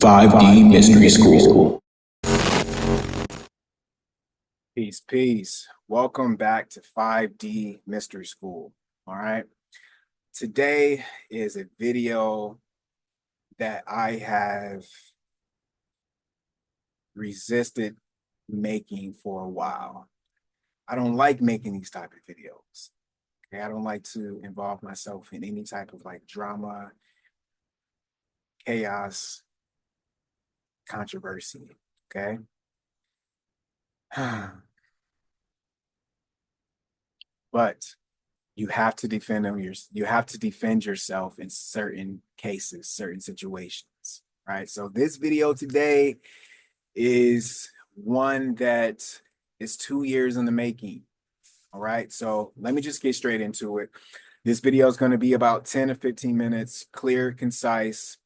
5D Mystery School. Peace, peace. Welcome back to 5D Mystery School. All right. Today is a video that I have resisted making for a while. I don't like making these type of videos. Okay. I don't like to involve myself in any type of like drama, chaos, controversy. Okay. But you have to defend them. You have to defend yourself in certain cases, certain situations, right? So this video today is one that is 2 years in the making. All right. So let me just get straight into it. This video is going to be about 10 to 15 minutes, clear, concise.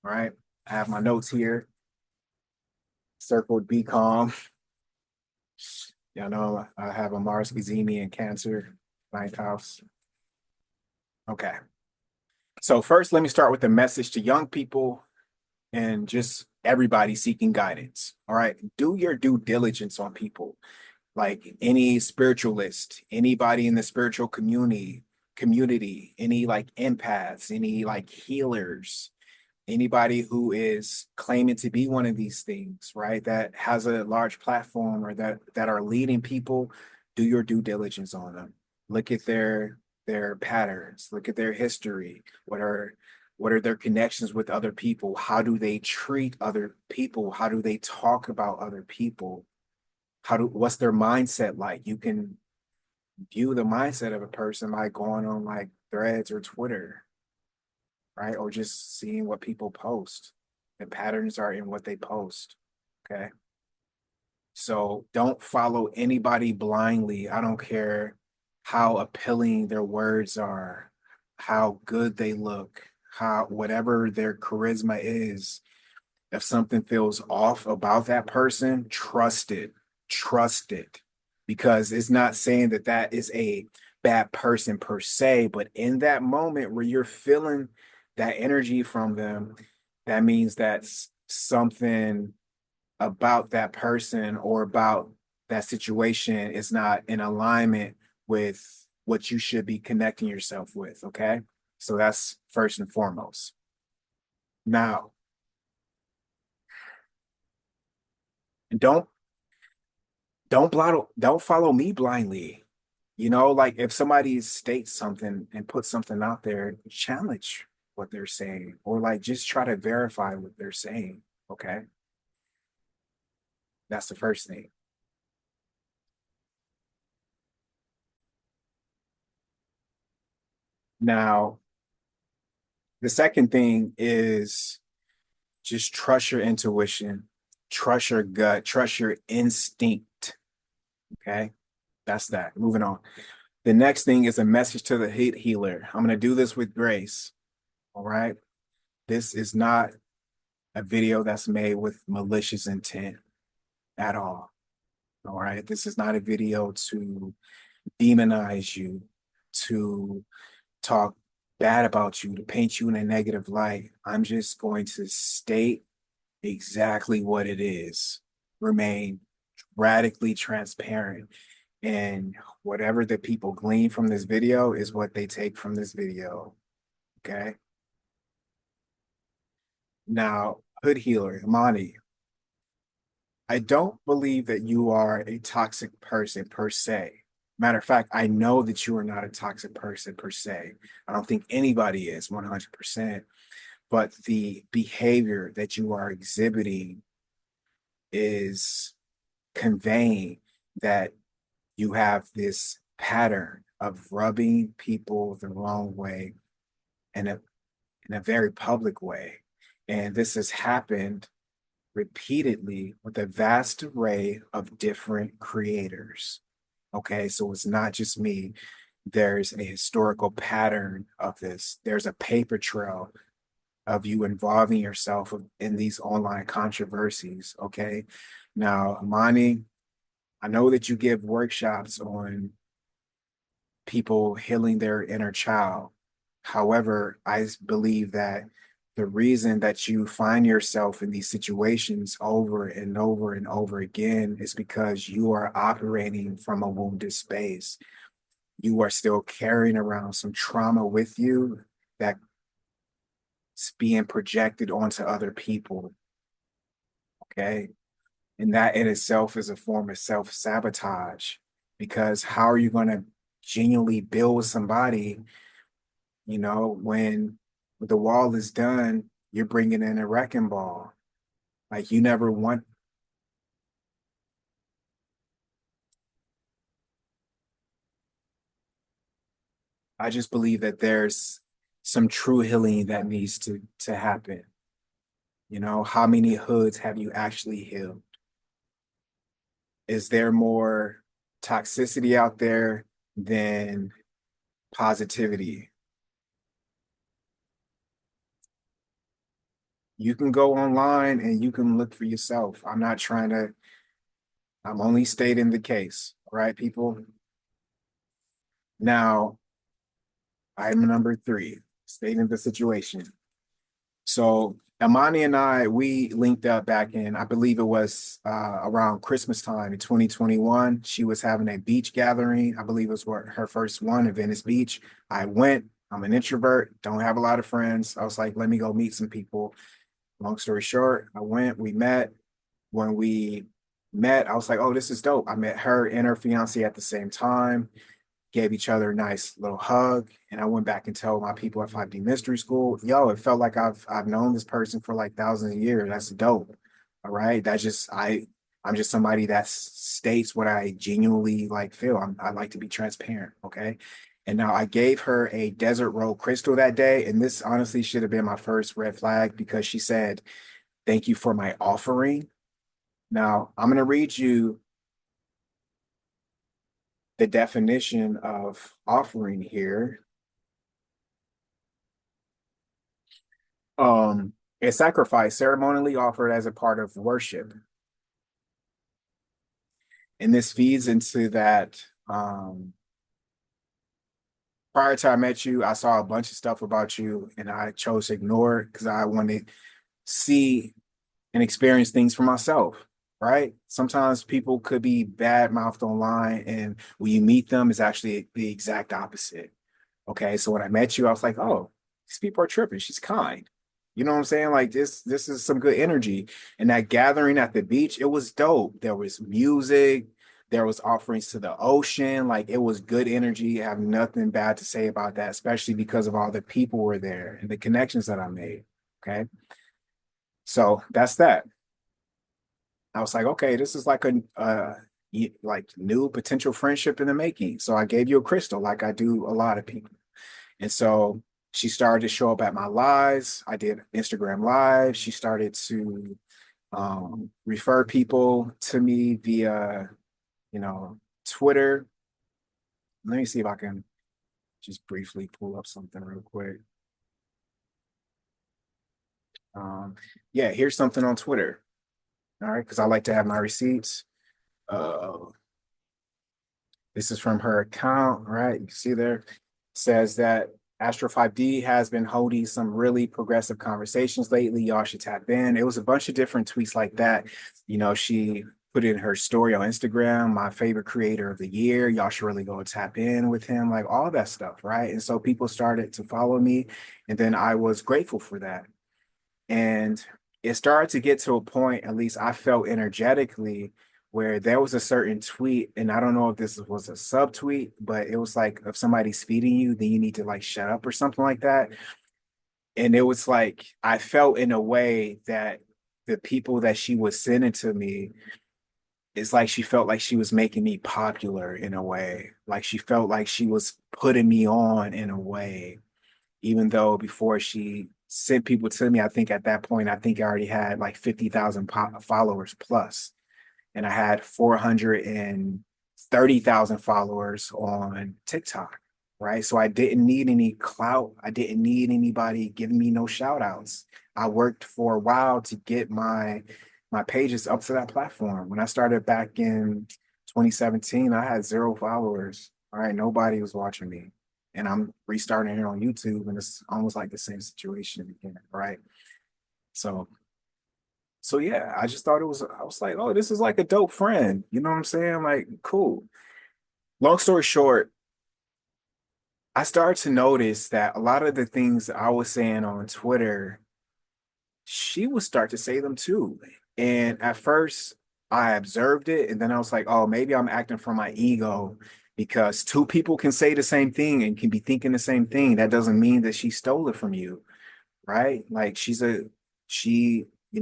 All right. I have my notes here. Circled, be calm. Y'all know I have a Mars Gazemi in Cancer, ninth house. Okay. So first, let me start with the message to young people and just everybody seeking guidance. All right. Do your due diligence on people. Like any spiritualist, anybody in the spiritual community, any like empaths, any like healers, anybody who is claiming to be one of these things, right? That has a large platform or that are leading people, do your due diligence on them. Look at their patterns, look at their history. What are their connections with other people? How do they treat other people? How do they talk about other people? What's their mindset like? You can view the mindset of a person by going on like Threads or Twitter, right? Or just seeing what people post. The patterns are in what they post. Okay. So don't follow anybody blindly. I don't care how appealing their words are, how good they look, how whatever their charisma is. If something feels off about that person, trust it. Trust it. Because it's not saying that that is a bad person per se, but in that moment where you're feeling that energy from them, that means that something about that person or about that situation is not in alignment with what you should be connecting yourself with. Okay. So that's first and foremost. Now, don't don't follow me blindly. You know, like if somebody states something and puts something out there, challenge what they're saying or like just try to verify what they're saying. Okay. That's the first thing. Now, the second thing is just trust your intuition, trust your gut, trust your instinct. Okay. That's that. Moving on. The next thing is a message to the HoodHealer. I'm going to do this with grace. All right. This is not a video that's made with malicious intent at all. All right. This is not a video to demonize you, to talk bad about you, to paint you in a negative light. I'm just going to state exactly what it is, remain radically transparent. And whatever the people glean from this video is what they take from this video. Okay. Now, HoodHealer, Imani, I don't believe that you are a toxic person per se. Matter of fact, I know that you are not a toxic person per se. I don't think anybody is 100%, but the behavior that you are exhibiting is conveying that you have this pattern of rubbing people the wrong way in a very public way. And this has happened repeatedly with a vast array of different creators. Okay, so it's not just me. There's a historical pattern of this. There's a paper trail of you involving yourself in these online controversies. Okay, now, Amani, I know that you give workshops on people healing their inner child. However, I believe that the reason that you find yourself in these situations over and over and over again is because you are operating from a wounded space. You are still carrying around some trauma with you that's being projected onto other people. Okay. And that in itself is a form of self-sabotage, because how are you going to genuinely build with somebody, when the wall is done, you're bringing in a wrecking ball. Like you never want. I just believe that there's some true healing that needs to happen. How many hoods have you actually healed? Is there more toxicity out there than positivity? You can go online and you can look for yourself. I'm only stating the case, all right, people? Now, item number 3, stating the situation. So Amani and I, we linked up back in, I believe it was around Christmas time in 2021. She was having a beach gathering. I believe it was her first one in Venice Beach. I went. I'm an introvert, don't have a lot of friends. I was like, let me go meet some people. Long story short, I went, we met. When we met, I was like, oh, this is dope. I met her and her fiance at the same time, gave each other a nice little hug. And I went back and told my people at 5D Mystery School, yo, it felt like I've known this person for like thousands of years. That's dope. All right. I'm just somebody that states what I genuinely like feel. I like to be transparent. Okay. And now I gave her a desert road crystal that day. And this honestly should have been my first red flag, because she said, thank you for my offering. Now I'm going to read you the definition of offering here. A sacrifice ceremonially offered as a part of worship. And this feeds into that. Prior to I met you, I saw a bunch of stuff about you and I chose to ignore it because I wanted to see and experience things for myself, right? Sometimes people could be bad mouthed online, and when you meet them, it's actually the exact opposite. Okay, so when I met you, I was like, oh, these people are tripping. She's kind. You know what I'm saying? Like this is some good energy. And that gathering at the beach, it was dope. There was music, there was offerings to the ocean. Like it was good energy. I have nothing bad to say about that, especially because of all the people were there and the connections that I made. Okay. So that's that. I was like, okay, this is like a like new potential friendship in the making. So I gave you a crystal, like I do a lot of people. And so she started to show up at my lives. I did Instagram live. She started to refer people to me via, Twitter. Let me see if I can just briefly pull up something real quick. Yeah, here's something on Twitter. All right, because I like to have my receipts. Uh, this is from her account, right? You can see there, says that Astro 5D has been holding some really progressive conversations lately. Y'all should tap in. It was a bunch of different tweets like that. She put in her story on Instagram, my favorite creator of the year. Y'all should really go and tap in with him, like all that stuff, right? And so people started to follow me, and then I was grateful for that. And it started to get to a point, at least I felt energetically, where there was a certain tweet, and I don't know if this was a subtweet, but it was like, if somebody's feeding you, then you need to like shut up or something like that. And it was like, I felt in a way that the people that she was sending to me, it's like she felt like she was making me popular in a way. Like she felt like she was putting me on in a way, even though before she sent people to me, I think at that point, I think I already had like 50,000 followers plus, and I had 430,000 followers on TikTok, right? So I didn't need any clout. I didn't need anybody giving me no shout outs. I worked for a while to get my pages up to that platform. When I started back in 2017, I had 0 followers. All right, nobody was watching me. and I'm restarting it on YouTube, and it's almost like the same situation again, right? So, so yeah, I just thought it was. I was like, oh, this is like a dope friend. You know what I'm saying? Like, cool. Long story short, I started to notice that a lot of the things I was saying on Twitter, she would start to say them too. And at first, I observed it, and then I was like, oh, maybe I'm acting from my ego because two people can say the same thing and can be thinking the same thing. That doesn't mean that she stole it from you, right? Like she,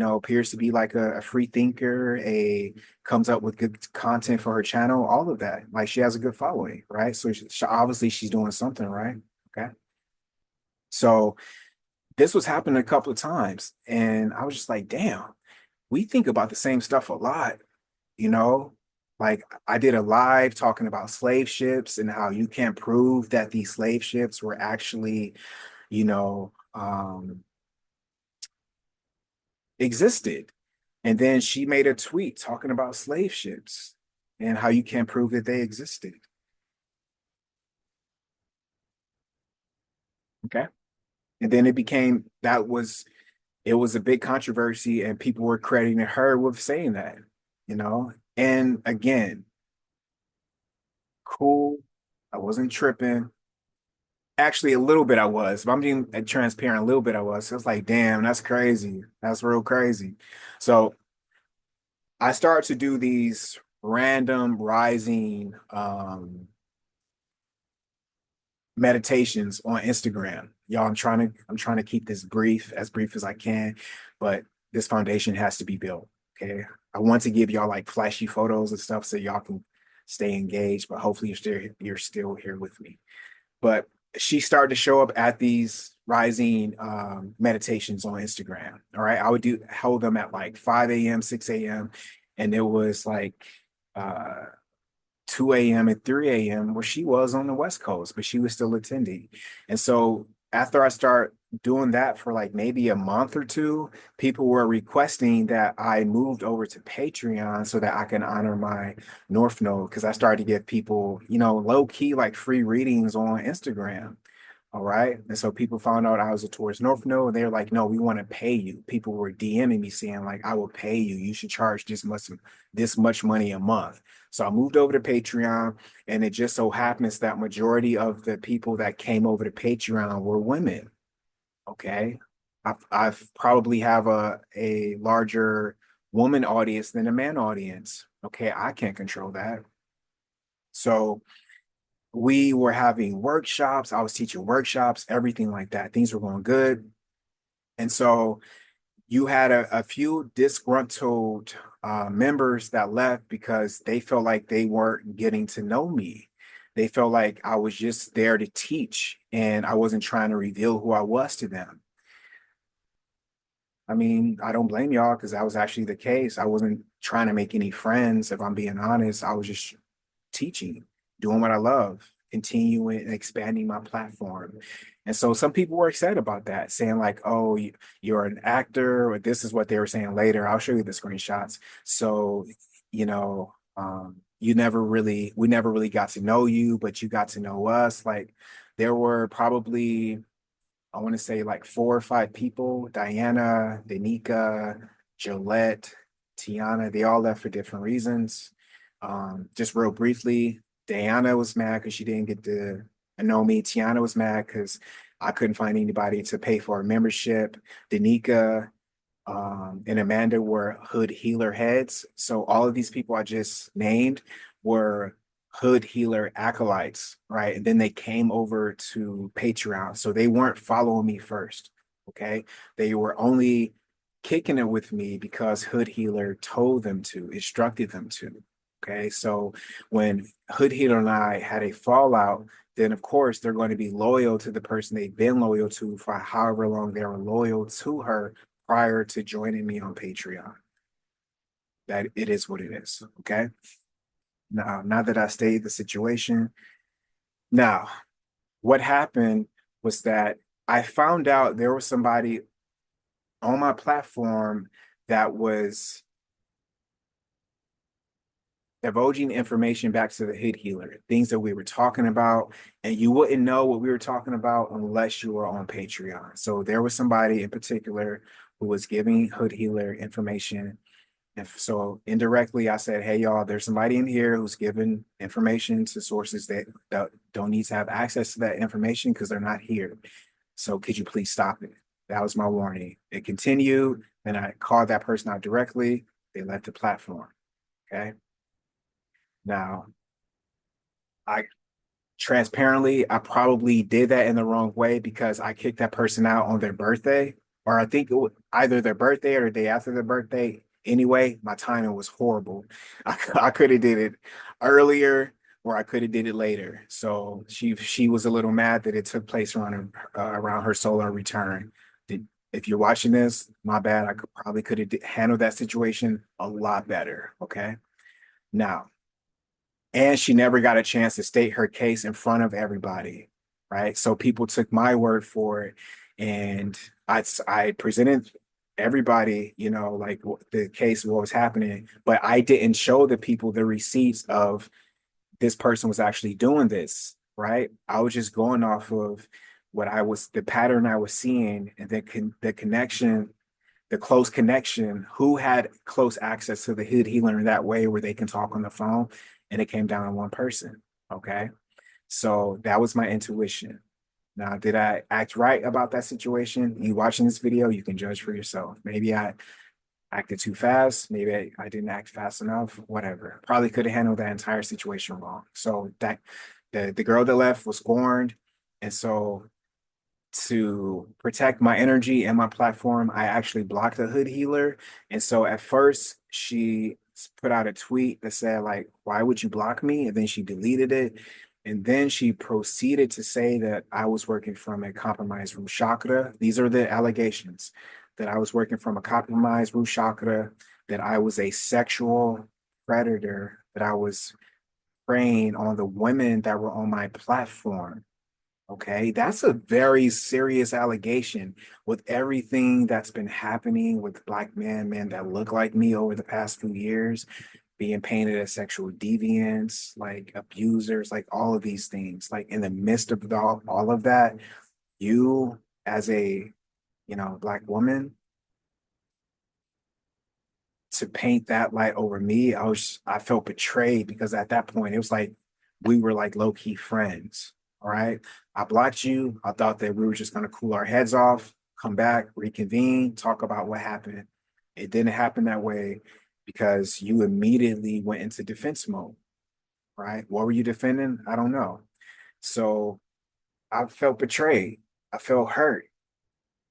appears to be like a free thinker, comes up with good content for her channel, all of that. Like she has a good following, right? So obviously she's doing something, right? Okay. So this was happening a couple of times, and I was just like, damn, we think about the same stuff a lot, you know? Like I did a live talking about slave ships and how you can't prove that these slave ships were actually, you know, existed. And then she made a tweet talking about slave ships and how you can't prove that they existed. Okay. And then it was a big controversy, and people were crediting her with saying that, you know? And again, cool. I wasn't tripping. Actually, a little bit I was. If I'm being transparent, a little bit I was. It was like, damn, that's crazy. That's real crazy. So I started to do these random rising meditations on Instagram. Y'all, I'm trying to keep this brief as I can, but this foundation has to be built. Okay. I want to give y'all like flashy photos and stuff so y'all can stay engaged, but hopefully you're still here with me. But she started to show up at these rising meditations on Instagram. All right. I would hold them at like 5 a.m., 6 a.m. And it was like uh 2 a.m. and 3 a.m. where she was on the West Coast, but she was still attending. And so after I start doing that for like maybe a month or two, people were requesting that I moved over to Patreon so that I can honor my North Node because I started to give people, low key like free readings on Instagram. All right. And so people found out I was a tourist North Node, and they're like, no, we want to pay you. People were DMing me saying, like, I will pay you. You should charge this much money a month. So I moved over to Patreon, and it just so happens that majority of the people that came over to Patreon were women. Okay. I've probably have a larger woman audience than a man audience. Okay. I can't control that. So we were having workshops. I was teaching workshops, everything like that. Things were going good. And so you had a few disgruntled members that left because they felt like they weren't getting to know me. They felt like I was just there to teach and I wasn't trying to reveal who I was to them. I mean, I don't blame y'all because that was actually the case. I wasn't trying to make any friends, if I'm being honest. I was just teaching, doing what I love, continuing and expanding my platform. And so some people were excited about that, saying like, "Oh, you're an actor," or this is what they were saying later. I'll show you the screenshots. So, we never really got to know you, but you got to know us. Like, there were probably, I want to say like 4 or 5 people: Diana, Danica, Jolette, Tiana. They all left for different reasons. Just real briefly, Diana was mad because she didn't get to know me. Tiana was mad because I couldn't find anybody to pay for a membership. Danica and Amanda were Hood Healer heads. So all of these people I just named were Hood Healer acolytes, right? And then they came over to Patreon. So they weren't following me first, okay? They were only kicking it with me because Hood Healer told them to, instructed them to. Okay, so when Hood Healer and I had a fallout, then of course they're going to be loyal to the person they've been loyal to for however long they were loyal to her prior to joining me on Patreon. That it is what it is. Okay. Now that I stated the situation, now what happened was that I found out there was somebody on my platform that was divulging information back to the hood healer, things that we were talking about, and you wouldn't know what we were talking about unless you were on Patreon. So there was somebody in particular who was giving hood healer information. And so indirectly, I said, hey, y'all, there's somebody in here who's giving information to sources that don't need to have access to that information because they're not here. So could you please stop it? That was my warning. It continued, and I called that person out directly. They left the platform. Okay. Now, I transparently, I probably did that in the wrong way because I kicked that person out on their birthday, or I think it was either their birthday or the day after their birthday. Anyway, my timing was horrible. I could have did it earlier, or I could have did it later. So she was a little mad that it took place around her solar return. If you're watching this, my bad. I could have handled that situation a lot better. Okay, now. And she never got a chance to state her case in front of everybody, right? So people took my word for it, and I presented everybody, like the case, what was happening, but I didn't show the people the receipts of this person was actually doing this, right? I was just going off of the pattern I was seeing, and the connection, the close connection, who had close access to the hood healer in that way where they can talk on the phone. And it came down to one person. Okay. So that was my intuition. Now, did I act right about that situation? You watching this video, you can judge for yourself. Maybe I acted too fast. Maybe I didn't act fast enough, whatever. Probably could have handled that entire situation wrong. So that the girl that left was scorned. And so to protect my energy and my platform, I actually blocked the hood healer. And so at first, she put out a tweet that said, like, why would you block me? And then she deleted it. And then she proceeded to say that I was working from a compromised root chakra. These are the allegations that I was working from a compromised root chakra, that I was a sexual predator, that I was preying on the women that were on my platform. Okay, that's a very serious allegation with everything that's been happening with Black men that look like me over the past few years, being painted as sexual deviants, like abusers, like all of these things. Like in the midst of all of that, you as a, Black woman, to paint that light over me, I felt betrayed because at that point it was like we were like low-key friends. All right. I blocked you. I thought that we were just gonna cool our heads off, come back, reconvene, talk about what happened. It didn't happen that way because you immediately went into defense mode, right? What were you defending? I don't know. So I felt betrayed. I felt hurt,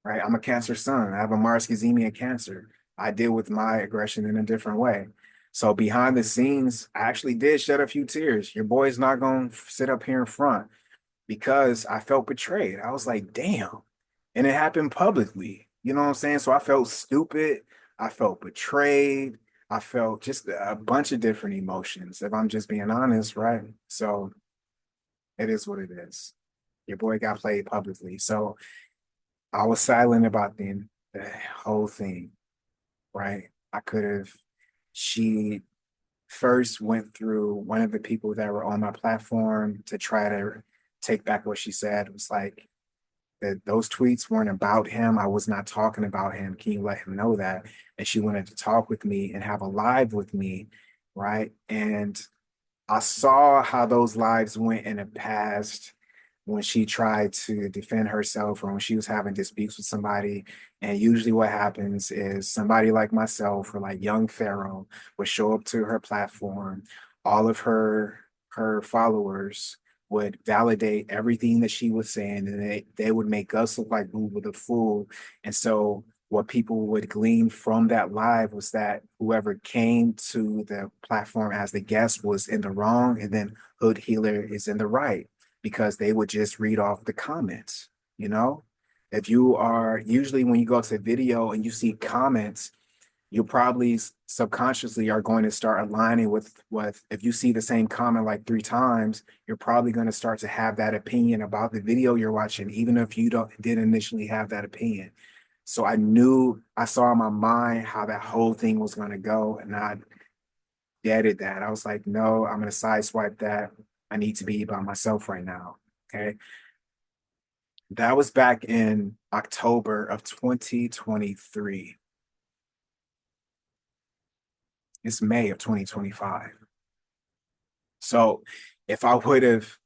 right? I'm a Cancer sun. I have a Mars Cazimi in Cancer. I deal with my aggression in a different way. So behind the scenes, I actually did shed a few tears. Your boy's not going to sit up here in front because I felt betrayed. I was like, damn. And it happened publicly. You know what I'm saying? So I felt stupid. I felt betrayed. I felt just a bunch of different emotions, if I'm just being honest, right? So it is what it is. Your boy got played publicly. So I was silent about the whole thing, right? I could have, she first went through one of the people that were on my platform to try to take back what she said. It was like that those tweets weren't about him. I was not talking about him. Can you let him know that? And she wanted to talk with me and have a live with me, right? And I saw how those lives went in the past when she tried to defend herself or when she was having disputes with somebody. And usually what happens is somebody like myself or like young Pharaoh would show up to her platform. All of her followers would validate everything that she was saying, and they would make us look like we were the fool. And so what people would glean from that live was that whoever came to the platform as the guest was in the wrong, and then Hood Healer is in the right because they would just read off the comments, you know? If you are usually when you go to video and you see comments, you probably subconsciously are going to start aligning with what, if you see the same comment like 3 times, you're probably going to start to have that opinion about the video you're watching, even if you didn't initially have that opinion. So I saw in my mind how that whole thing was going to go. And deaded that. I was like, no, I'm gonna sideswipe that. I need to be by myself right now. Okay. That was back in October of 2023. It's May of 2025. So if I would have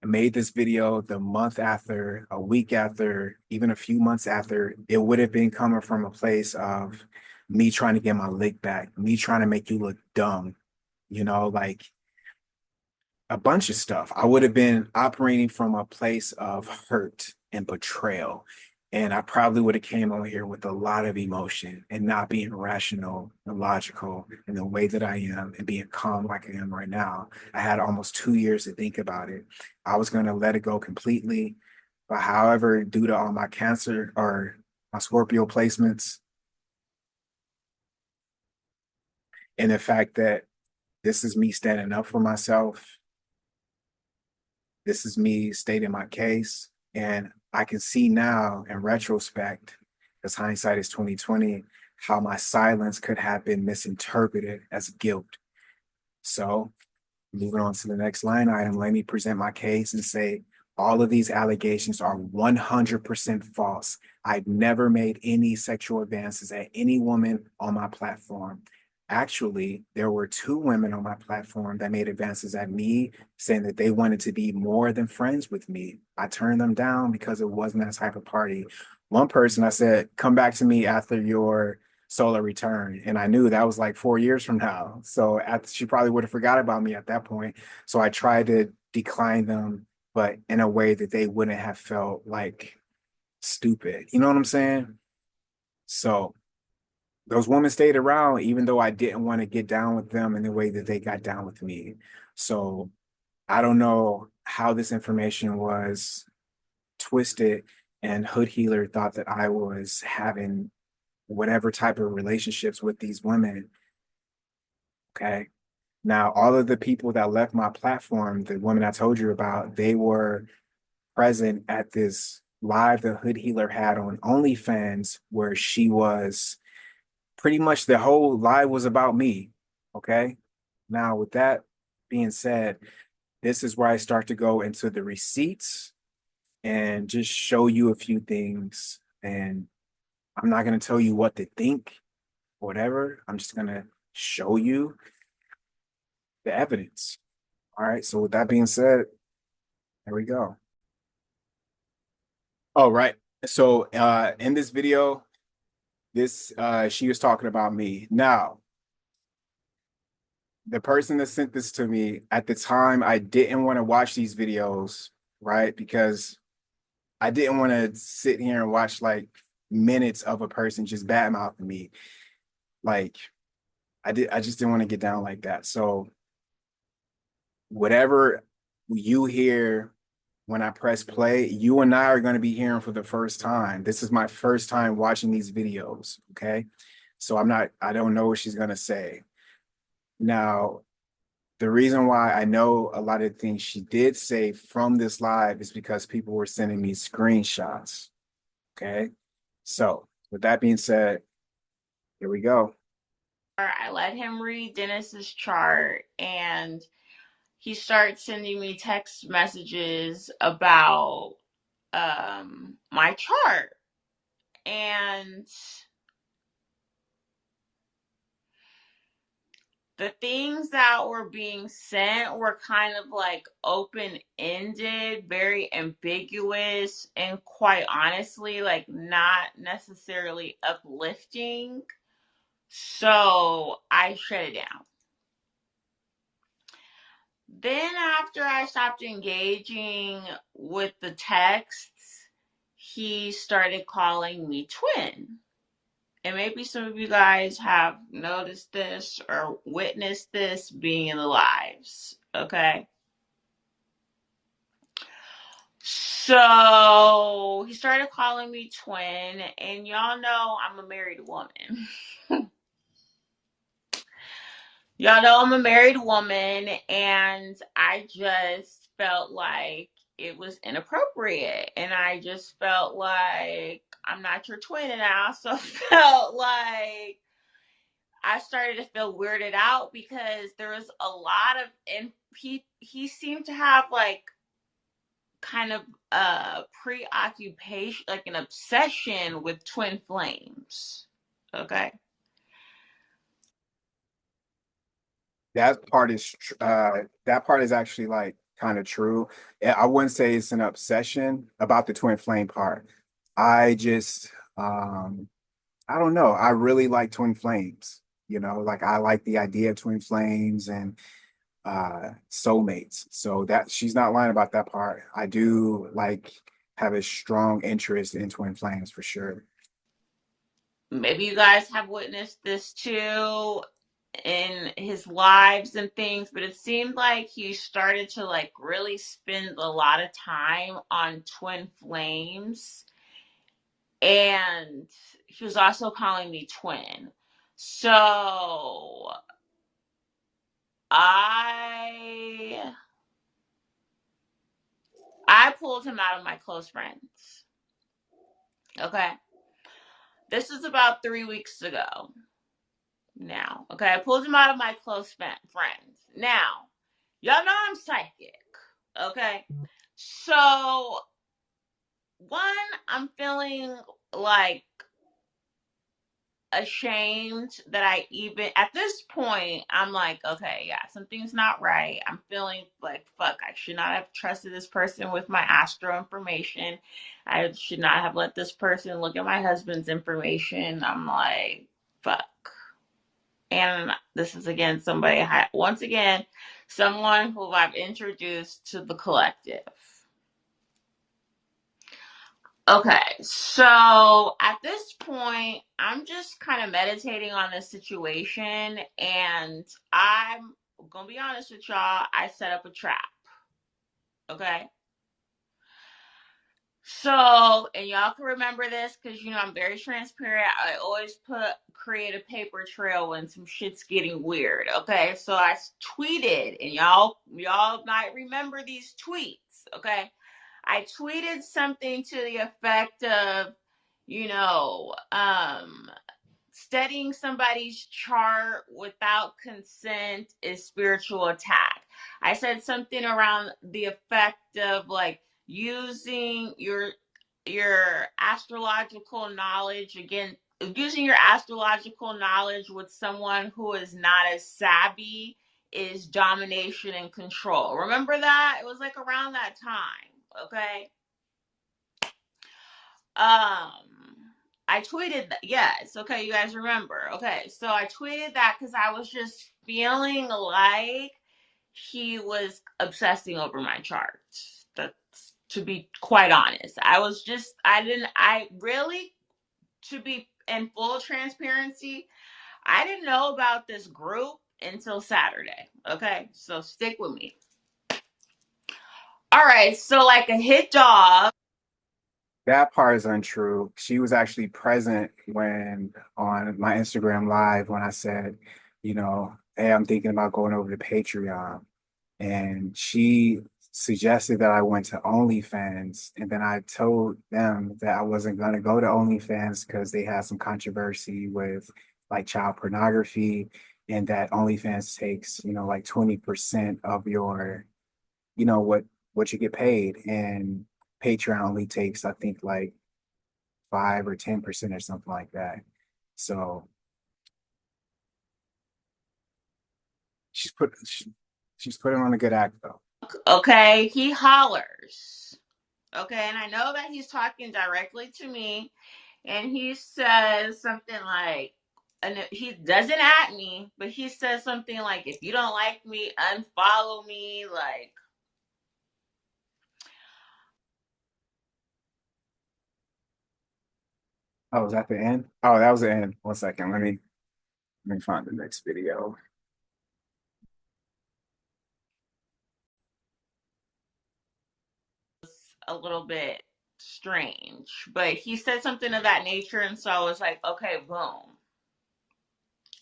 made this video the month after, a week after, even a few months after, it would have been coming from a place of me trying to get my lick back, me trying to make you look dumb, like a bunch of stuff. I would have been operating from a place of hurt and betrayal. And I probably would have came over here with a lot of emotion and not being rational and logical in the way that I am and being calm like I am right now. I had almost 2 years to think about it. I was going to let it go completely. But however, due to all my Cancer or my Scorpio placements and the fact that this is me standing up for myself, this is me stating my case. And I can see now in retrospect, because hindsight is 2020, how my silence could have been misinterpreted as guilt. So moving on to the next line item, let me present my case and say all of these allegations are 100% false. I've never made any sexual advances at any woman on my platform. Actually, there were two women on my platform that made advances at me, saying that they wanted to be more than friends with me. I turned them down because it wasn't that type of party. One person, I said, come back to me after your solar return. And I knew that was like 4 years from now. So she probably would have forgot about me at that point. So I tried to decline them, but in a way that they wouldn't have felt like stupid. You know what I'm saying? So those women stayed around, even though I didn't want to get down with them in the way that they got down with me. So I don't know how this information was twisted, and HoodHealer thought that I was having whatever type of relationships with these women. Okay. Now, all of the people that left my platform, the women I told you about, they were present at this live the HoodHealer had on OnlyFans, where she was pretty much the whole live was about me. Okay. Now, with that being said, this is where I start to go into the receipts and just show you a few things. And I'm not going to tell you what to think, whatever. I'm just going to show you the evidence. All right. So, with that being said, there we go. Oh, right. So, in this video, she was talking about me. Now, the person that sent this to me at the time, I didn't want to watch these videos, right? Because I didn't want to sit here and watch like minutes of a person just badmouthing me. Like I just didn't want to get down like that. So whatever you hear when I press play, you and I are going to be hearing for the first time. This is my first time watching these videos. Okay. So I don't know what she's going to say. Now, the reason why I know a lot of things she did say from this live is because people were sending me screenshots. Okay. So, with that being said, here we go. I let him read Dennis's chart, and he starts sending me text messages about my chart. And the things that were being sent were kind of like open ended, very ambiguous, and quite honestly, like not necessarily uplifting. So I shut it down. Then, after I stopped engaging with the texts, he started calling me twin. And maybe some of you guys have noticed this or witnessed this being in the lives. Okay. So he started calling me twin, and y'all know I'm a married woman. Y'all know I'm a married woman, and I just felt like it was inappropriate. And I just felt like I'm not your twin. And I also felt like I started to feel weirded out because there was a lot of, and he seemed to have like kind of a preoccupation, like an obsession with twin flames. Okay. That part is actually like kind of true. I wouldn't say it's an obsession about the twin flame part. I just I don't know. I really like twin flames. Like I like the idea of twin flames and soulmates. So that she's not lying about that part. I do like have a strong interest in twin flames for sure. Maybe you guys have witnessed this too in his lives and things, but it seemed like he started to like really spend a lot of time on twin flames, and he was also calling me twin. So I I pulled him out of my close friends. Okay. This is about 3 weeks ago now. Okay. I pulled him out of my close friends. Now, y'all know I'm psychic. Okay. So, one, I'm feeling like ashamed that I even at this point I'm like, okay, yeah, something's not right. I'm feeling like fuck, I should not have trusted this person with my astro information. I should not have let this person look at my husband's information. I'm like, fuck. And this is again somebody once again someone who I've introduced to the collective. Okay, so at this point, I'm just kind of meditating on this situation, and I'm gonna be honest with y'all, I set up a trap. Okay, so and y'all can remember this because I'm very transparent. I always create a paper trail when some shit's getting weird. Okay, so I tweeted, and y'all might remember these tweets. Okay, I tweeted something to the effect of, you know, studying somebody's chart without consent is spiritual attack. I said something around the effect of like using your astrological knowledge again, using your astrological knowledge with someone who is not as savvy is domination and control. Remember that? It was like around that time, okay? I tweeted that. Yes, okay, you guys remember. Okay, so I tweeted that because I was just feeling like he was obsessing over my charts. That's to be quite honest. I really, to be in full transparency, I didn't know about this group until Saturday. Okay, so stick with me. All right, so like a hit dog. That part is untrue. She was actually present when on my Instagram live when I said, hey, I'm thinking about going over to Patreon. And she suggested that I went to OnlyFans. And then I told them that I wasn't going to go to OnlyFans because they had some controversy with like child pornography and that OnlyFans takes, like 20% of your, what you get paid. And Patreon only takes, I think, like 5 or 10% or something like that. So she's put she's putting on a good act though. Okay, he hollers. Okay, and I know that he's talking directly to me, and he says something like, and he doesn't at me, but he says something like, if you don't like me, unfollow me. Like, Oh, was that the end? Oh, that was the end. 1 second. Let me find the next video. a little bit strange, but he said something of that nature, and so I was like, okay, boom.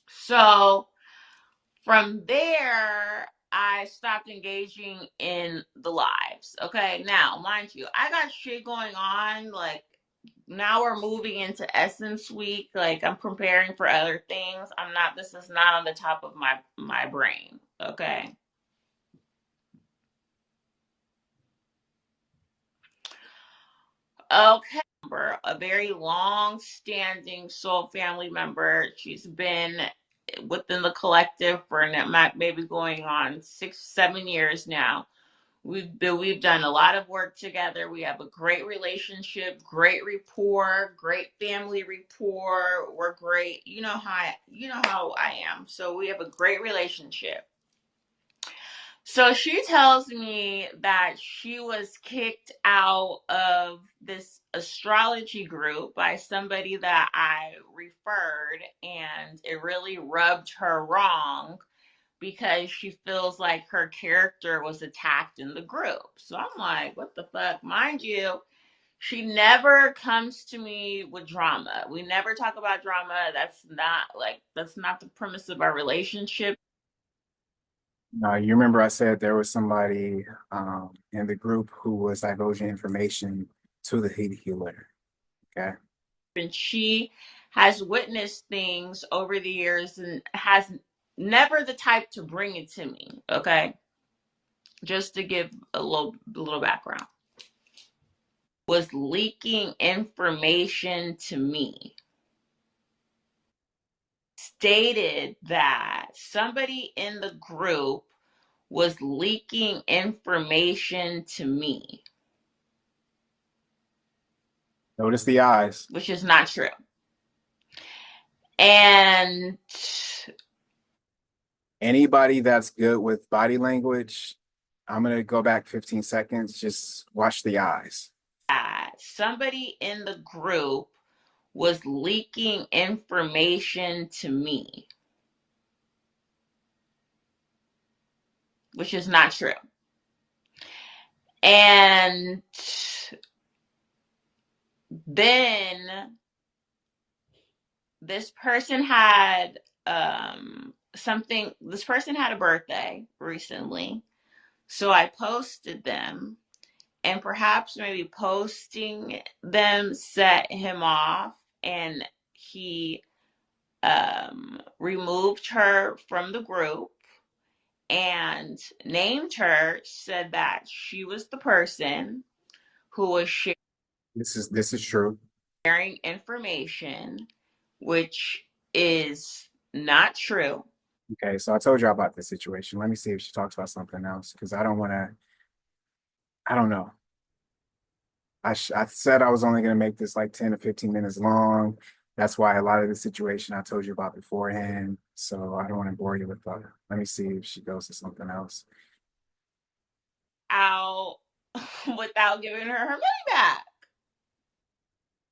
So from there, I stopped engaging in the lives. Okay, now mind you, I got shit going on. Like now we're moving into Essence Week. Like I'm preparing for other things. This is not on the top of my brain. Okay. Okay. A very long standing soul family member. She's been within the collective for maybe going on 6, 7 years now. We've done a lot of work together. We have a great relationship, great rapport, great family rapport. We're great. You know how I am. So we have a great relationship. So she tells me that she was kicked out of this astrology group by somebody that I referred, and it really rubbed her wrong because she feels like her character was attacked in the group. So I'm like, what the fuck? Mind you, she never comes to me with drama. We never talk about drama. That's not the premise of our relationship. Now, you remember I said there was somebody in the group who was divulging information to the HoodHealer. Okay. And she has witnessed things over the years and has never the type to bring it to me. Okay. Just to give a little background. Was leaking information to me. Stated that somebody in the group was leaking information to me, Notice the eyes. which is not true. And Anybody that's good with body language, I'm going to go back 15 seconds. Just watch the eyes. somebody in the group was leaking information to me, which is not true. And then this person had this person had a birthday recently. So I posted them, and perhaps maybe posting them set him off, and he removed her from the group and named her, said that she was the person who was This is true. sharing information, which is not true. Okay, so I told you about this situation. Let me see if she talks about something else because I don't want to. I don't know. I said I was only going to make this like 10 to 15 minutes long. That's why a lot of the situation I told you about beforehand. So I don't want to bore you with that. Let me see if she goes to something else. Out without giving her money back.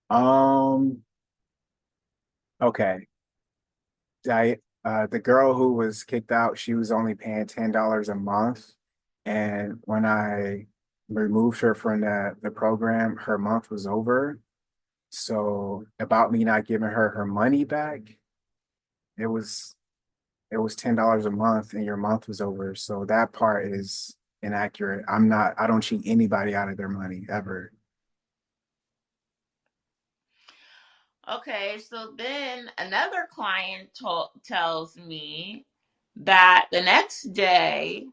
Um, okay. The girl who was kicked out, she was only paying $10 a month. And when I removed her from the program, her month was over. So about me not giving her her money back, it was it was $10 a month and your month was over. So that part is inaccurate. I don't cheat anybody out of their money ever. Okay, so then another client tells me that the next day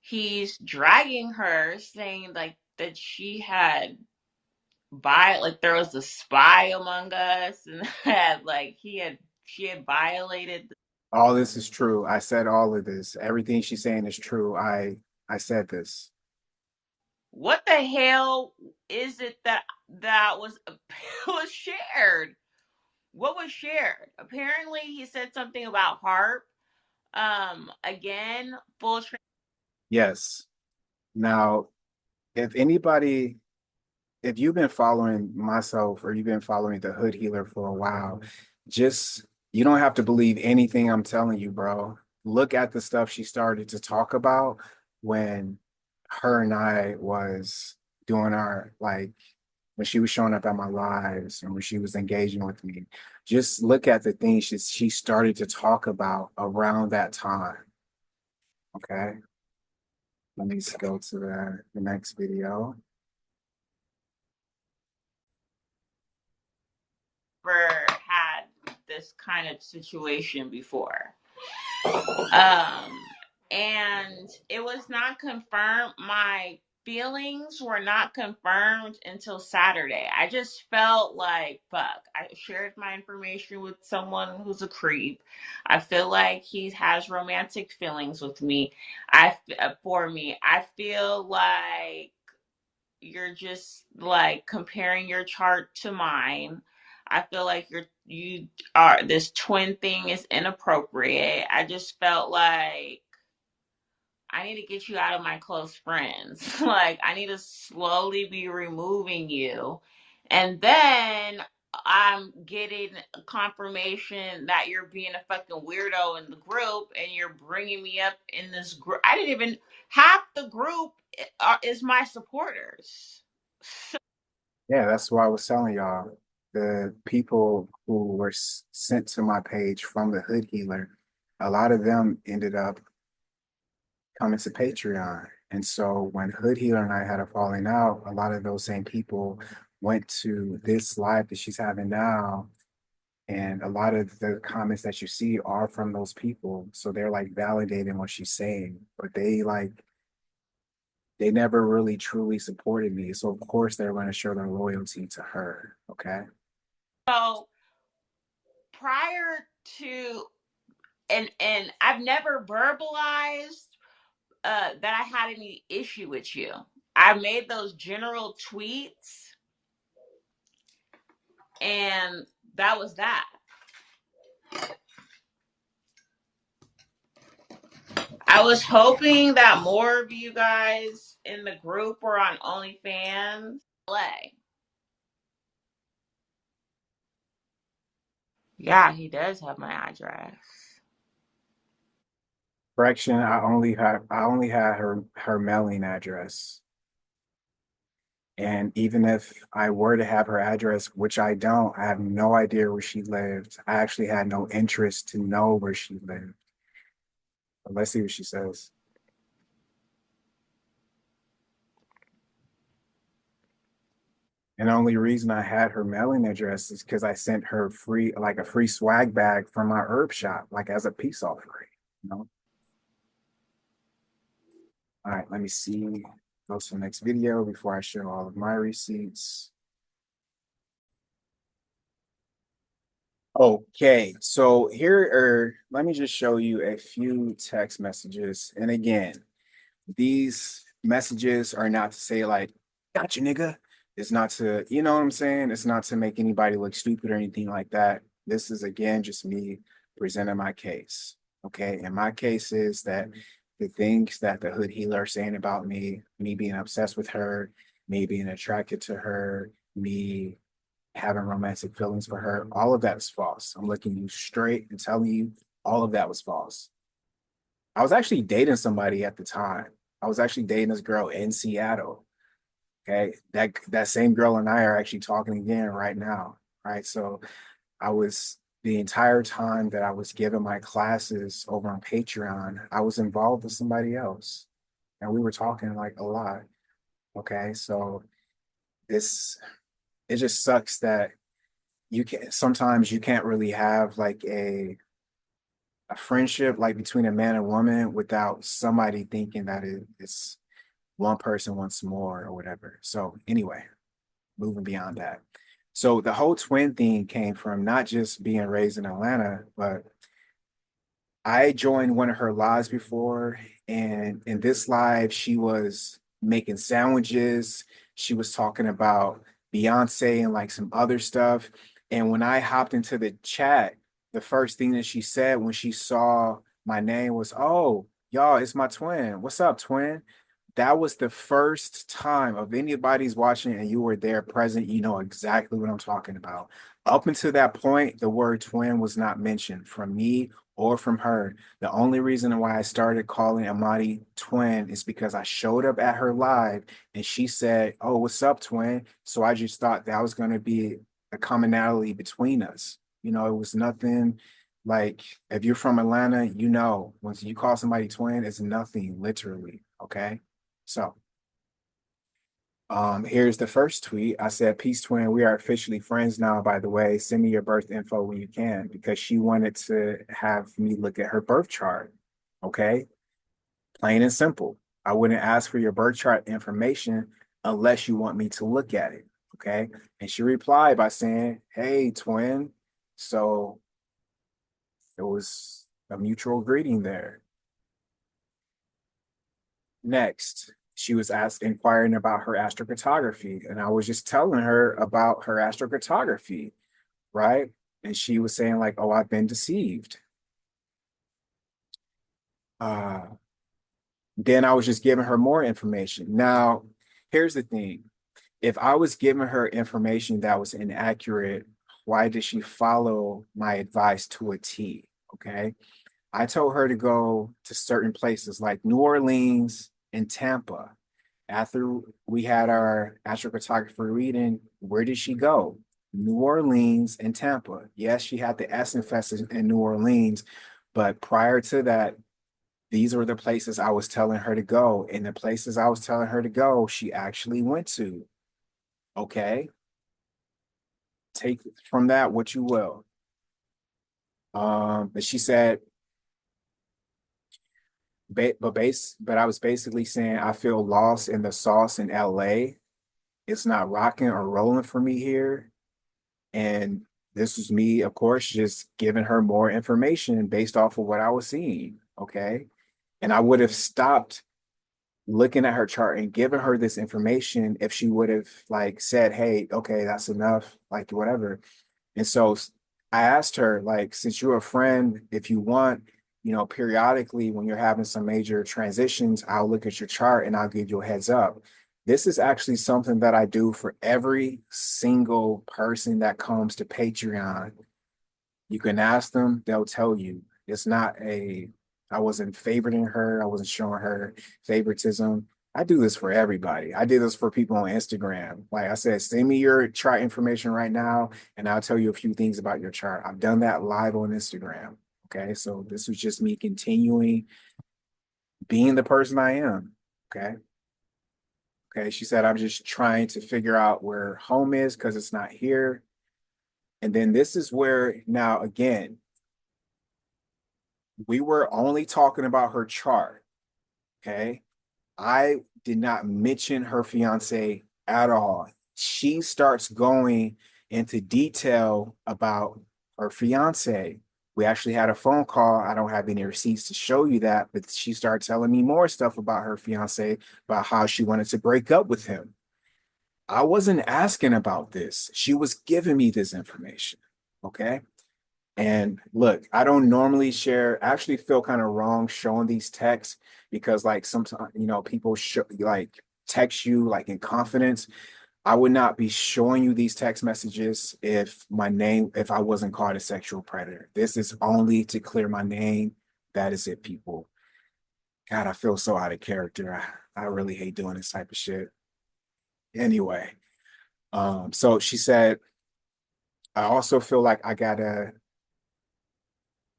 he's dragging her, saying like that she had like there was a spy among us, and had like she had violated. All this is true. I said all of this. Everything she's saying is true. I said this. What the hell is it that was was shared? What was shared? Apparently, he said something about harp. Again, Yes. Now, if anybody if you've been following myself or you've been following the Hood Healer for a while, just you don't have to believe anything I'm telling you, bro. Look at the stuff she started to talk about when her and I was doing our like when she was showing up at my lives and when she was engaging with me. Just look at the things she started to talk about around that time. Okay. Let me just go to the next video. never had this kind of situation before. And it was not confirmed. My feelings were not confirmed until Saturday. I just felt like, fuck, I shared my information with someone who's a creep. I feel like he has romantic feelings with me. For me, I feel like you're just like comparing your chart to mine. I feel like you are this twin thing is inappropriate. I just felt like I need to get you out of my close friends. Like, I need to slowly be removing you. And then I'm getting confirmation that you're being a fucking weirdo in the group and you're bringing me up in this group. I didn't even, half the group is my supporters. Yeah, that's why I was telling y'all. The people who were sent to my page from the Hood Healer, a lot of them ended up coming to Patreon. And so when Hood Healer and I had a falling out, a lot of those same people went to this live that she's having now. And a lot of the comments that you see are from those people. So they're like validating what she's saying, but they never really truly supported me. So of course they're going to show their loyalty to her. Okay. So prior to, and I've never verbalized that I had any issue with you. I made those general tweets, and that was that. I was hoping that more of you guys in the group were on OnlyFans. Yeah, he does have my address. Correction, I only had her mailing address. And even if I were to have her address, which I don't, I have no idea where she lived. I actually had no interest to know where she lived. But let's see what she says. And the only reason I had her mailing address is because I sent her free, like a free swag bag from my herb shop, like as a peace offering, you know? All right, let me see. Go to the next video before I show all of my receipts. Okay, so let me just show you a few text messages. And again, these messages are not to say like, gotcha, nigga. It's not to, you know what I'm saying? It's not to make anybody look stupid or anything like that. This is again just me presenting my case. Okay. And my case is that the things that the Hood Healer are saying about me being obsessed with her, me being attracted to her, me having romantic feelings for her, all of that is false. I'm looking you straight and telling you all of that was false. I was actually dating somebody at the time. I was actually dating this girl in Seattle. Okay. That same girl and I are actually talking again right now. Right. So I was the entire time that I was giving my classes over on Patreon, I was involved with somebody else. And we were talking like a lot. Okay. So this it just sucks that you can sometimes you can't really have like a friendship like between a man and woman without somebody thinking that it's one person wants more or whatever. So anyway, moving beyond that. So the whole twin thing came from not just being raised in Atlanta, but I joined one of her lives before, and in this live, she was making sandwiches. She was talking about Beyonce and like some other stuff. And when I hopped into the chat, the first thing that she said when she saw my name was, "Oh, y'all, it's my twin. What's up, twin?" That was the first time of anybody's watching and you were there present, you know exactly what I'm talking about. Up until that point, the word twin was not mentioned from me or from her. The only reason why I started calling Amadi twin is because I showed up at her live and she said, "Oh, what's up, twin?" So I just thought that was going to be a commonality between us. You know, it was nothing like if you're from Atlanta, you know, once you call somebody twin, it's nothing literally. Okay. So Here's the first tweet. I said, "Peace, twin. We are officially friends now, by the way. Send me your birth info when you can," because she wanted to have me look at her birth chart. Okay. Plain and simple. I wouldn't ask for your birth chart information unless you want me to look at it. Okay. And she replied by saying, "Hey, twin." So it was a mutual greeting there. Next, she was inquiring about her astrocartography, and I was just telling her about her astrocartography, right? And she was saying like, "Oh, I've been deceived." Uh, then I was just giving her more information. Now, here's the thing: if I was giving her information that was inaccurate, why did she follow my advice to a T? Okay, I told her to go to certain places like New Orleans and Tampa. After we had our astrocartographer reading, where did she go? New Orleans and Tampa. Yes, she had the S infested in New Orleans, but prior to that, these were the places I was telling her to go. And the places I was telling her to go, she actually went to. Okay. Take from that what you will. But she said, but I was basically saying I feel lost in the sauce in LA. It's not rocking or rolling for me here. And this was me, of course, just giving her more information based off of what I was seeing. Okay. And I would have stopped looking at her chart and giving her this information if she would have like said, "Hey, okay, that's enough," like whatever. And so I asked her, like, since you're a friend, if you want, periodically when you're having some major transitions, I'll look at your chart and I'll give you a heads up. This is actually something that I do for every single person that comes to Patreon. You can ask them, they'll tell you. It's not I wasn't favoriting her, I wasn't showing her favoritism. I do this for everybody. I do this for people on Instagram. Like I said, send me your chart information right now, and I'll tell you a few things about your chart. I've done that live on Instagram. Okay. So this was just me continuing being the person I am. Okay. Okay. She said, "I'm just trying to figure out where home is because it's not here." And then this is where, now again, we were only talking about her chart. Okay. I did not mention her fiance at all. She starts going into detail about her fiance. We actually had a phone call. I don't have any receipts to show you that, but she started telling me more stuff about her fiance, about how she wanted to break up with him. I wasn't asking about this. She was giving me this information. Okay. And look, I don't normally share, I actually feel kind of wrong showing these texts because like sometimes, people like text you like in confidence. I would not be showing you these text messages if I wasn't called a sexual predator. This is only to clear my name. That is it, people. God, I feel so out of character. I really hate doing this type of shit. Anyway, so she said, "I also feel like I gotta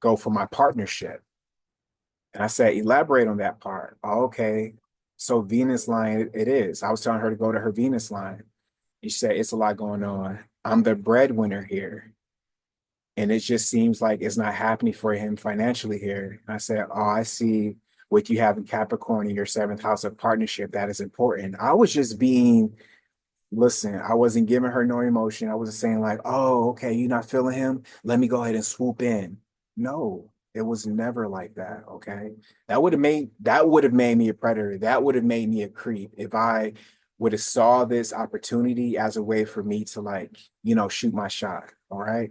go for my partnership." And I said, "Elaborate on that part." "Oh, okay. So Venus line, it is." I was telling her to go to her Venus line. And she said, "It's a lot going on. I'm the breadwinner here. And it just seems like it's not happening for him financially here." And I said, "Oh, I see what you have in Capricorn in your seventh house of partnership. That is important." I was just being Listen, I wasn't giving her no emotion. I wasn't saying like, "Oh, okay, you're not feeling him. Let me go ahead and swoop in." No, it was never like that. Okay. That would have made me a predator. That would have made me a creep if I would have saw this opportunity as a way for me to like, shoot my shot. All right.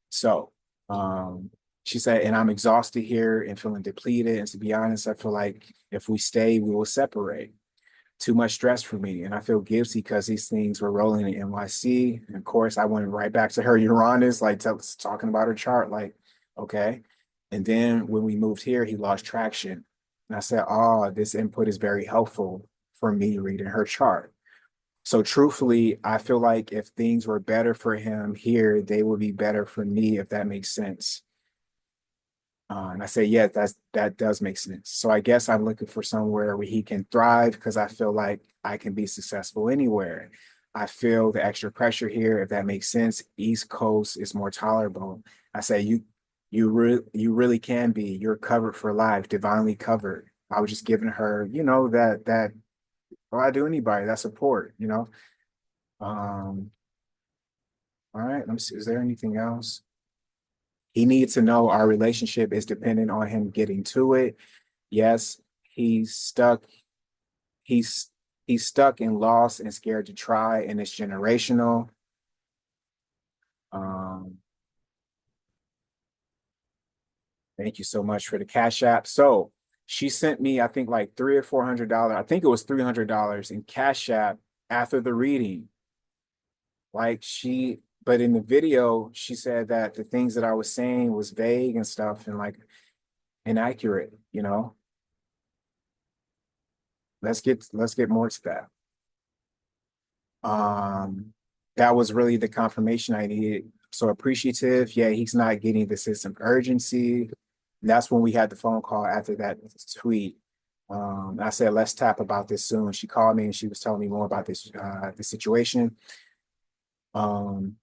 So um she said, "And I'm exhausted here and feeling depleted. And to be honest, I feel like if we stay, we will separate. Too much stress for me, and I feel guilty because these things were rolling in NYC." And of course, I went right back to her Uranus, like talking about her chart, like, okay. And then when we moved here, he lost traction. And I said, "Oh, this input is very helpful for me reading her chart." So truthfully, I feel like if things were better for him here, they would be better for me, if that makes sense. And I say, yeah, that does make sense. So I guess I'm looking for somewhere where he can thrive because I feel like I can be successful anywhere. I feel the extra pressure here, if that makes sense. East Coast is more tolerable. I say you really can be. You're covered for life, divinely covered. I was just giving her, that well, I do anybody, that support. Um, all right, let me see. Is there anything else? He needs to know our relationship is dependent on him getting to it. Yes, he's stuck. He's he's stuck and lost and scared to try, and it's generational. Um, thank you so much for the Cash App. So she sent me, I think, like $300 or $400. I think it was $300 in Cash App after the reading. But in the video, she said that the things that I was saying was vague and stuff and like inaccurate. Let's get more to that. Um, that was really the confirmation I needed. So appreciative. Yeah, he's not getting the sense of urgency. And that's when we had the phone call after that tweet. I said, let's tap about this soon. She called me and she was telling me more about the situation. Um,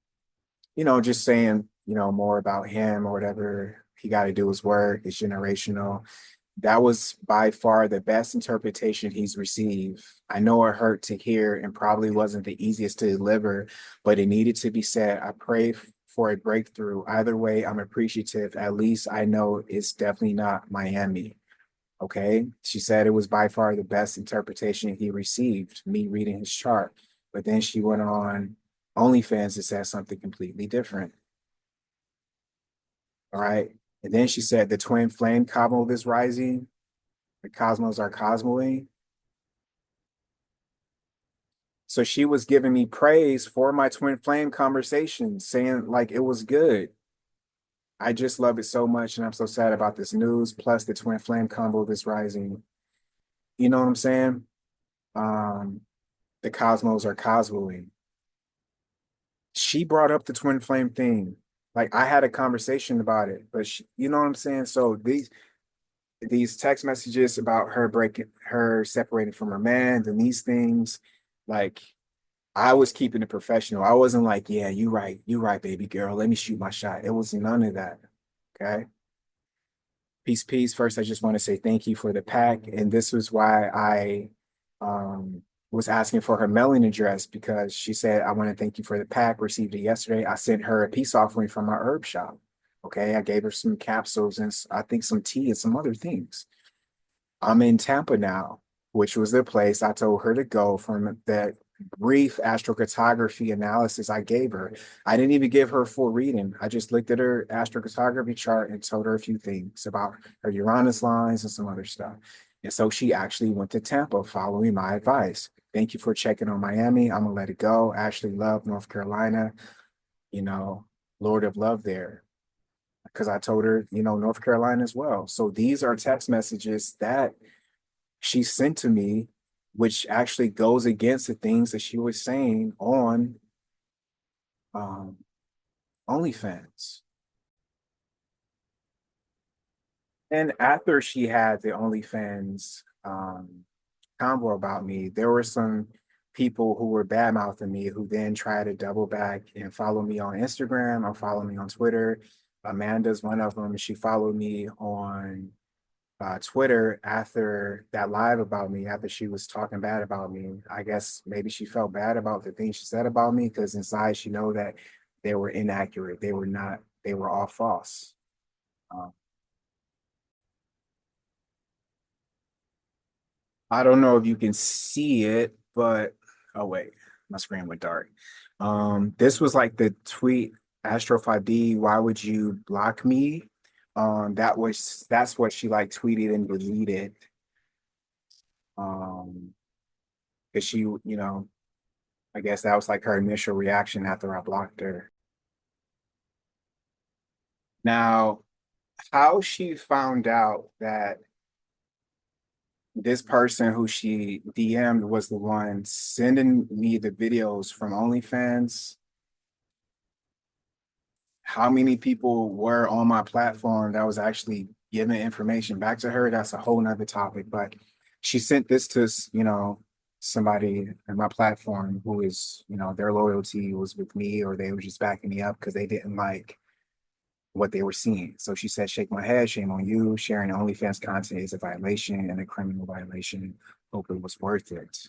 just saying, more about him or whatever. He got to do his work. It's generational. That was by far the best interpretation he's received. I know it hurt to hear and probably wasn't the easiest to deliver, but it needed to be said. I pray for a breakthrough. Either way, I'm appreciative. At least I know it's definitely not Miami. Okay. She said it was by far the best interpretation he received, me reading his chart. But then she went on OnlyFans and said something completely different. All right. And then she said the twin flame cosmos is rising. The cosmos are cosmoing. So she was giving me praise for my twin flame conversation, saying like it was good. I just love it so much, and I'm so sad about this news. Plus the twin flame combo that's rising. You know what I'm saying? Um, the cosmos are cosmoing. She brought up the twin flame thing. Like I had a conversation about it, but you know what I'm saying? So these text messages about her separating from her man and these things, like I was keeping it professional. I wasn't like, yeah, you right, baby girl. Let me shoot my shot. It was none of that. Okay. Peace, peace. First, I just want to say thank you for the pack. And this was why I was asking for her mailing address because she said, I want to thank you for the pack. Received it yesterday. I sent her a peace offering from my herb shop. Okay. I gave her some capsules and I think some tea and some other things. I'm in Tampa now, which was the place I told her to go from that brief astrocartography analysis I gave her. I didn't even give her a full reading. I just looked at her astrocartography chart and told her a few things about her Uranus lines and some other stuff. And so she actually went to Tampa following my advice. Thank you for checking on Miami. I'm gonna let it go. Ashley Love, North Carolina, you know, Lord of Love there. Because I told her, North Carolina as well. So these are text messages that she sent to me, which actually goes against the things that she was saying on um, OnlyFans. And after she had the OnlyFans convo about me, there were some people who were bad mouthing me who then tried to double back and follow me on Instagram or follow me on Twitter. Amanda's one of them. She followed me on Twitter after that live about me, after she was talking bad about me. I guess maybe she felt bad about the things she said about me because inside she know that they were inaccurate. They were not, they were all false. Um, I don't know if you can see it, but oh wait, my screen went dark. This was like the tweet Astro 5D, why would you block me? That's what she like tweeted and deleted. Um, because I guess that was like her initial reaction after I blocked her. Now, how she found out that this person who she DM'd was the one sending me the videos from OnlyFans, how many people were on my platform that was actually giving information back to her, that's a whole nother topic. But she sent this to, you know, somebody on my platform who is, you know, their loyalty was with me, or they were just backing me up because they didn't like what they were seeing. So she said, shake my head, shame on you. Sharing OnlyFans content is a violation and a criminal violation. Hope it was worth it.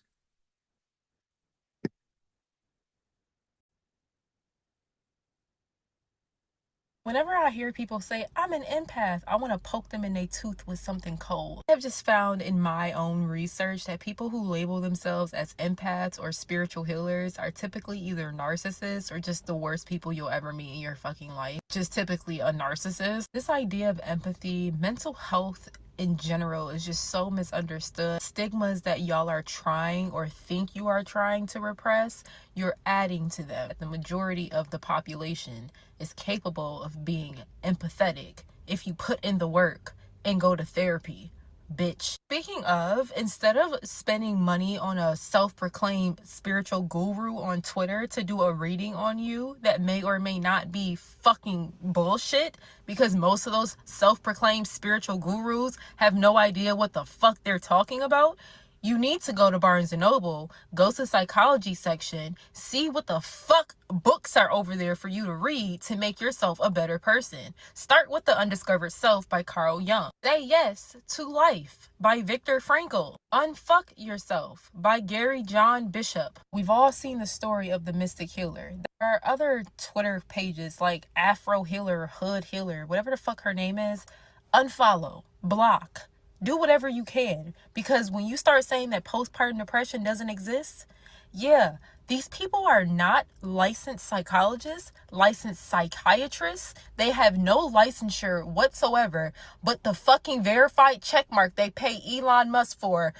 Whenever I hear people say, I'm an empath, I want to poke them in their tooth with something cold. I've just found in my own research that people who label themselves as empaths or spiritual healers are typically either narcissists or just the worst people you'll ever meet in your fucking life. Just typically a narcissist. This idea of empathy, mental health in general is just so misunderstood. Stigmas that y'all are trying or think you are trying to repress, you're adding to them. The majority of the population is capable of being empathetic if you put in the work and go to therapy, bitch. Speaking of, instead of spending money on a self-proclaimed spiritual guru on Twitter to do a reading on you that may or may not be fucking bullshit, because most of those self-proclaimed spiritual gurus have no idea what the fuck they're talking about, you need to go to Barnes & Noble, go to the psychology section, see what the fuck books are over there for you to read to make yourself a better person. Start with The Undiscovered Self by Carl Jung. Say Yes to Life by Viktor Frankl. Unfuck Yourself by Gary John Bishop. We've all seen the story of the Mystic Healer. There are other Twitter pages like Afro Healer, Hood Healer, whatever the fuck her name is. Unfollow, block. Do whatever you can, because when you start saying that postpartum depression doesn't exist, yeah, these people are not licensed psychologists, licensed psychiatrists. They have no licensure whatsoever, but the fucking verified checkmark they pay Elon Musk for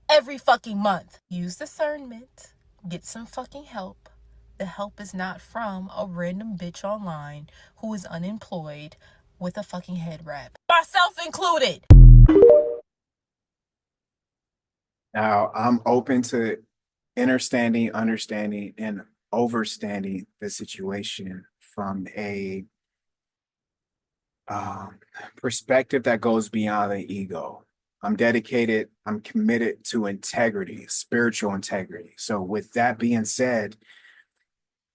every fucking month. Use discernment. Get some fucking help. The help is not from a random bitch online who is unemployed with a fucking head wrap. Myself included. Now, I'm open to understanding, and overstanding the situation from a perspective that goes beyond the ego. I'm dedicated, I'm committed to integrity, spiritual integrity. So, with that being said,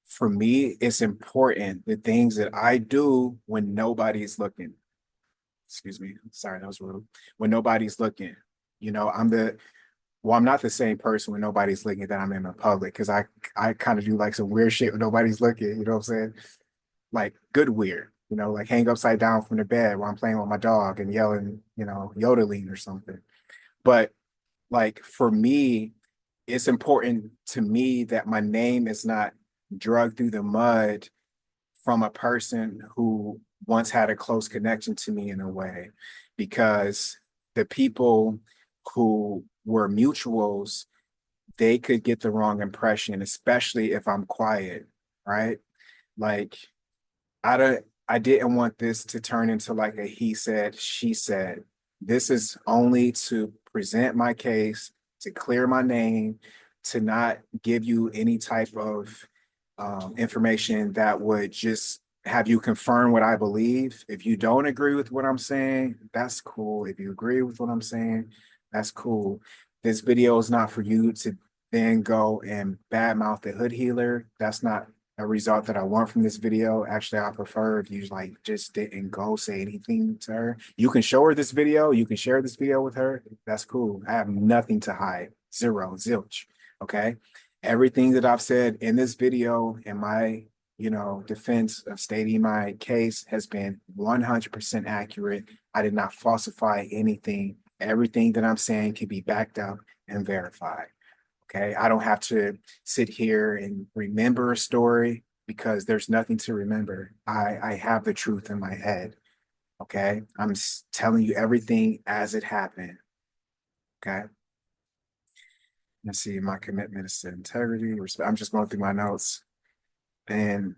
for me, it's important the things that I do when nobody's looking. Excuse me, sorry, that was rude. When nobody's looking, you know, I'm not the same person when nobody's looking that I'm in the public, because I kind of do like some weird shit when nobody's looking, you know what I'm saying? Like good weird, you know, like hang upside down from the bed while I'm playing with my dog and yelling, you know, yodeling or something. But like for me, it's important to me that my name is not dragged through the mud from a person who once had a close connection to me in a way, because the people who were mutuals, they could get the wrong impression, especially if I'm quiet, right? Like I didn't want this to turn into like a he said, she said. This is only to present my case, to clear my name, to not give you any type of information that would just have you confirm what I believe. If you don't agree with what I'm saying, that's cool. If you agree with what I'm saying, that's cool. This video is not for you to then go and badmouth the hood healer. That's not a result that I want from this video. Actually, I prefer if you like just didn't go say anything to her. You can show her this video. You can share this video with her. That's cool. I have nothing to hide. Zero, zilch. Okay. Everything that I've said in this video and my, you know, defense of stating my case has been 100% accurate. I did not falsify anything. Everything that I'm saying can be backed up and verified. Okay. I don't have to sit here and remember a story because there's nothing to remember. I have the truth in my head. Okay. I'm telling you everything as it happened. Okay. Let's see. My commitment is to integrity, respect. I'm just going through my notes. And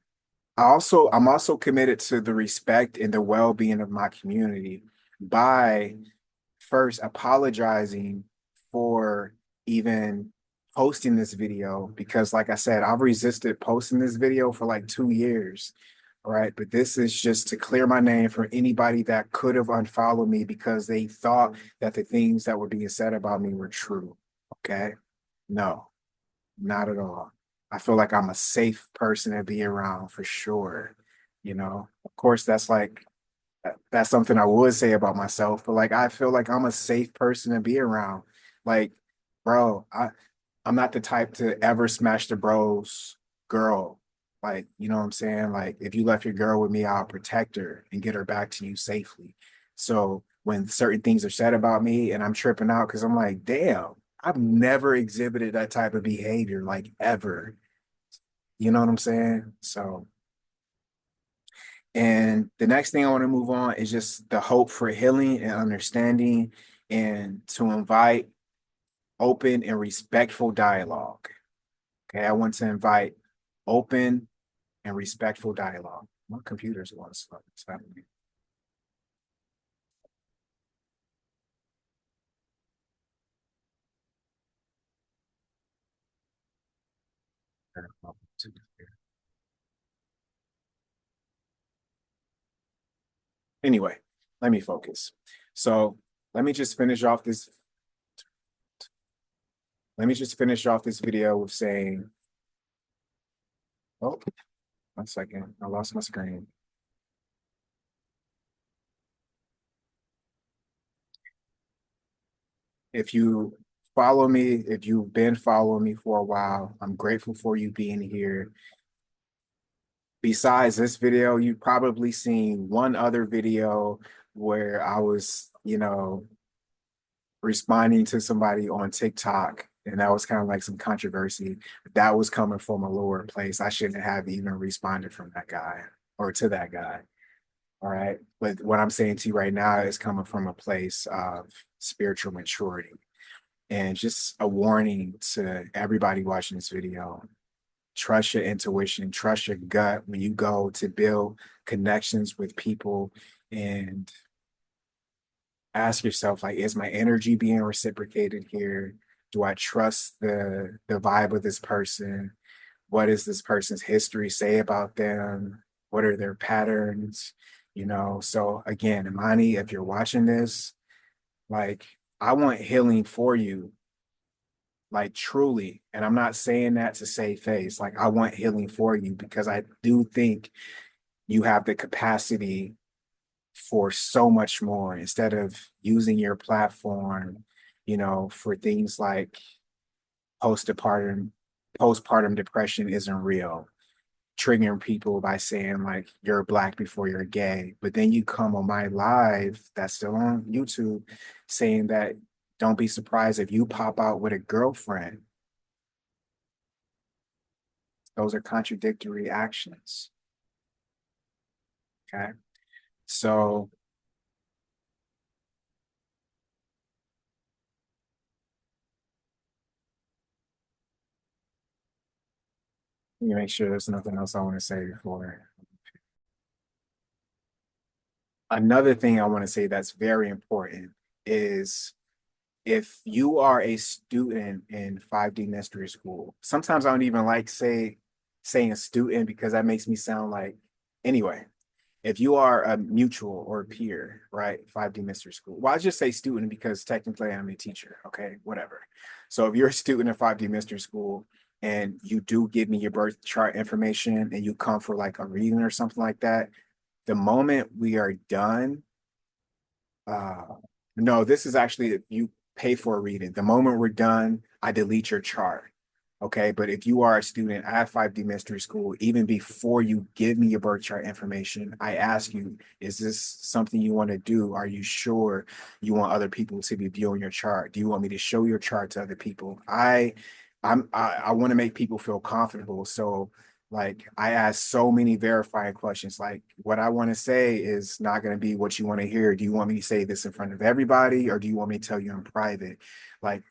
I'm also committed to the respect and the well-being of my community by first apologizing for even posting this video, because like I said, I've resisted posting this video for like 2 years. All right. But this is just to clear my name from anybody that could have unfollowed me because they thought that the things that were being said about me were true. Okay. No, not at all. I feel like I'm a safe person to be around for sure. Of course, that's something I would say about myself, but like I feel like I'm a safe person to be around. Like, bro, I'm not the type to ever smash the bro's girl. Like, you know what I'm saying? Like, if you left your girl with me, I'll protect her and get her back to you safely. So when certain things are said about me and I'm tripping out because I'm like, damn, I've never exhibited that type of behavior, like ever. You know what I'm saying? So, and the next thing I want to move on is just the hope for healing and understanding and to invite open and respectful dialogue. Okay, I want to invite open and respectful dialogue. My computer's a lot slow. It's happening. Anyway, let me focus. So let me just finish off this. Let me just finish off this video with saying, oh, 1 second. I lost my screen. If you follow me, if you've been following me for a while, I'm grateful for you being here. Besides this video, you've probably seen one other video where I was, responding to somebody on TikTok, and that was kind of like some controversy. That was coming from a lower place. I shouldn't have even responded from that guy or to that guy. All right. But what I'm saying to you right now is coming from a place of spiritual maturity. And just a warning to everybody watching this video. Trust your intuition, trust your gut when you go to build connections with people, and ask yourself, like, is my energy being reciprocated here? Do I trust the vibe of this person? What does this person's history say about them? What are their patterns? So again, Imani, if you're watching this, like, I want healing for you, like truly. And I'm not saying that to save face. Like, I want healing for you because I do think you have the capacity for so much more instead of using your platform, for things like postpartum postpartum depression isn't real, triggering people by saying like you're black before you're gay. But then you come on my live that's still on YouTube saying that don't be surprised if you pop out with a girlfriend. Those are contradictory actions. Okay. So let me make sure there's nothing else I want to say before. Another thing I want to say that's very important is if you are a student in 5D mystery school, sometimes I don't even like saying a student because that makes me sound like, anyway, if you are a mutual or a peer, right? 5D mystery school. Well, I just say student because technically I'm a teacher. Okay, whatever. So if you're a student in 5D mystery school and you do give me your birth chart information and you come for like a reading or something like that, the moment we are done, uh, no, this is actually you pay for a reading. The moment we're done, I delete your chart. Okay. But if you are a student at 5D Mystery School, even before you give me your birth chart information, I ask you, is this something you want to do? Are you sure you want other people to be viewing your chart? Do you want me to show your chart to other people? I want to make people feel comfortable. So like I ask so many verifying questions. Like what I want to say is not going to be what you want to hear. Do you want me to say this in front of everybody, or do you want me to tell you in private? Like,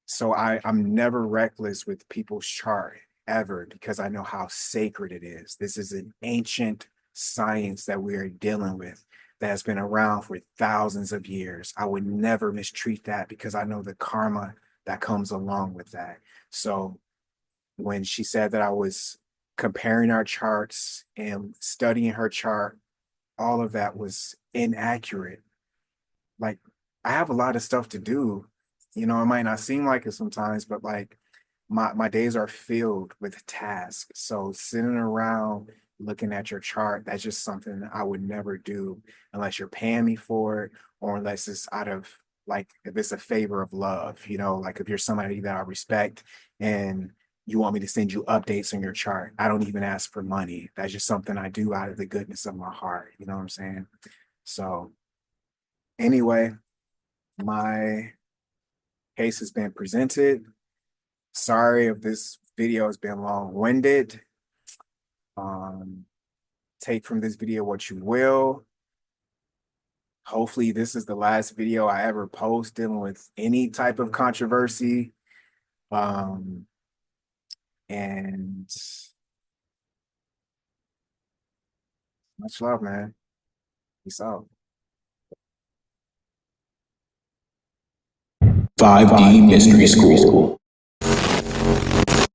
so I'm never reckless with people's chart ever because I know how sacred it is. This is an ancient science that we are dealing with that has been around for thousands of years. I would never mistreat that because I know the karma that comes along with that. So when she said that I was comparing our charts and studying her chart, all of that was inaccurate. Like, I have a lot of stuff to do. You know, it might not seem like it sometimes, but like my days are filled with tasks. So sitting around looking at your chart, that's just something I would never do unless you're paying me for it, or unless it's out of, like, if it's a favor of love, you know, like if you're somebody that I respect and you want me to send you updates on your chart. I don't even ask for money. That's just something I do out of the goodness of my heart. You know what I'm saying? So anyway, my case has been presented. Sorry if this video has been long-winded. Take from this video what you will. Hopefully this is the last video I ever post dealing with any type of controversy. And much love, man. Peace out. 5D Mystery School.